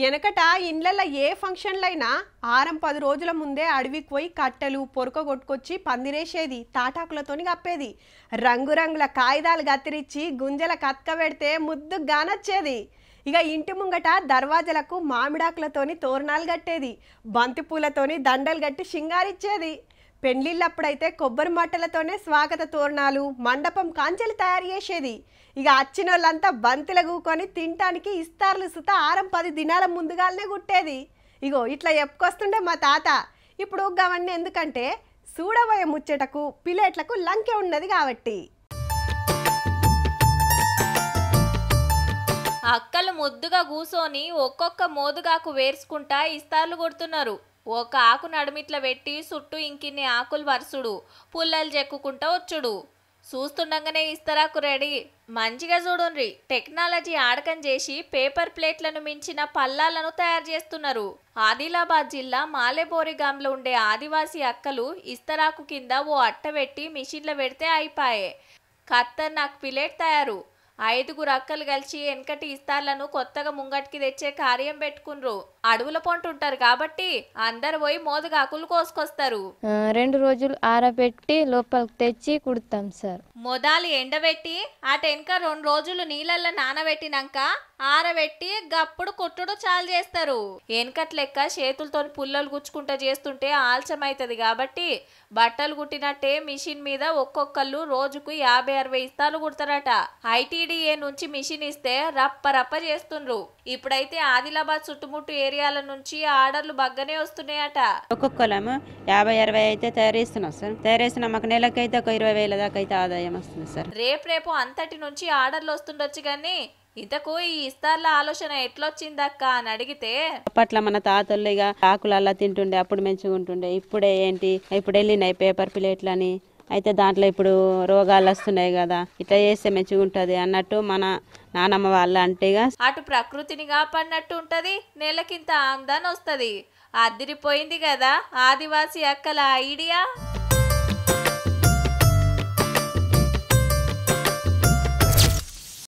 ఎనకట ఇండ్లల్లో ఏ ఫంక్షన్లైనా 6-10 రోజుల ముందే అడవికి పోయి కట్టెలు పొరక కొట్టుకొచ్చి పందిరేసేది, తాటాకులతోని కప్పేది. రంగురంగుల కాగితాలు కత్తిరించి గుంజల కత్కబెడితే ముద్దు గానొచ్చేది. ఇక ఇంటి ముంగట దర్వాజలకు మామిడాకులతోని తోరణాలు కట్టేది, బంతిపూలతోని దండలు కట్టి షింగారిచ్చేది. పెండ్లిళ్ళప్పుడైతే కొబ్బరి మట్టలతోనే స్వాగత తోరణాలు, మండపం కాంచెలు తయారు చేసేది. ఇక వచ్చినోళ్ళంతా బంతిల కూకొని తినటానికి ఇస్తార్లు సుత 6-10 దినాల ముందుగానే కుట్టేది. ఇగో ఇట్లా చెప్పుకొస్తుండే మా తాత. ఇప్పుడు గవన్నీ ఎందుకంటే చూడబోయే ముచ్చటకు పిలేట్లకు లంకె ఉన్నది కాబట్టి. అక్కలు ముద్దుగా కూసోని ఒక్కొక్క మోదుగాకు వేర్చుకుంటా ఇస్తార్లు కొడుతున్నారు. ఒక ఆకు నడుమిట్ల పెట్టి చుట్టూ ఇంకిన్ని ఆకులు వరుసుడు, పుల్లలు చెక్కుకుంటా వచ్చుడు. చూస్తుండగానే ఇస్తరాకు రెడీ. మంచిగా చూడుండ్రి, టెక్నాలజీ ఆడకం చేసి పేపర్ ప్లేట్లను మించిన పల్లాలను తయారు చేస్తున్నారు. ఆదిలాబాద్ జిల్లా మాలేబోరిగాంలో ఉండే ఆదివాసీ అక్కలు ఇస్తరాకు కింద ఓ అట్ట పెట్టి మిషన్లో పెడితే అయిపాయే. ఖతర్నాక్ ప్లేట్ తయారు. 5 అక్కలు కలిసి వెనకటి ఇస్తార్లను కొత్తగా ముంగటికి తెచ్చే కార్యం పెట్టుకున్రు. అడవుల పొంటుంటారు కాబట్టి అందరు పోయి మోదుగాకులు కోసుకొస్తారు. 2 రోజులు ఆరబెట్టి లోపలికి తెచ్చి కుడతాం సార్. మొదలు ఎండబెట్టి వెనక 2 రోజులు నీళ్ళల్లో నానబెట్టినాక ఆరబెట్టి గప్పుడు కుట్టుడు చాలు చేస్తారు. వెనకట్ లెక్క చేతులతో పుల్లలు గుచ్చుకుంటా చేస్తుంటే ఆలస్యమైతుంది కాబట్టి బట్టలు కుట్టినట్టే మిషన్ మీద ఒక్కొక్కళ్ళు రోజుకు 50-60 ఇస్తాలు కుడతారట. ఐటీడీఏ నుంచి మిషన్ ఇస్తే రప్ప రప్ప చేస్తుండ్రు. ఇప్పుడైతే ఆదిలాబాద్ చుట్టుముట్టు ఏరియాల నుంచి ఆర్డర్లు బగ్గనే వస్తున్నాయట. ఒక్కొక్కలేమో 50-60 అయితే తయారు చేస్తున్నాం సార్. తయారు చేసిన మాకు నెలకైతే ఒక 20,000 దాకా అయితే ఆదాయం వస్తుంది సార్. రేపు అంతటి నుంచి ఆర్డర్లు వస్తుండొచ్చు కానీ ఇంతకు ఈ ఇస్తార్ల ఆలోచన ఎట్లొచ్చిందక్క అని అడిగితే, అప్పట్లో మన తాతలు ఇక ఆకులల్లా తింటుండే, అప్పుడు మంచిగా ఉంటుండే. ఇప్పుడే ఏంటి, ఇప్పుడు వెళ్ళినాయి పేపర్ ప్లేట్లని. అయితే దాంట్లో ఇప్పుడు రోగాలు వస్తున్నాయి కదా, ఇట్లా చేస్తే మంచిగా ఉంటుంది అన్నట్టు మన నానమ్మ వాళ్ళ అంటేగా. అటు ప్రకృతిని కాపాడినట్టు ఉంటది, నెలకింత ఆమ్దాన్ వస్తుంది. అదిరిపోయింది కదా ఆదివాసీ అక్కల ఐడియా.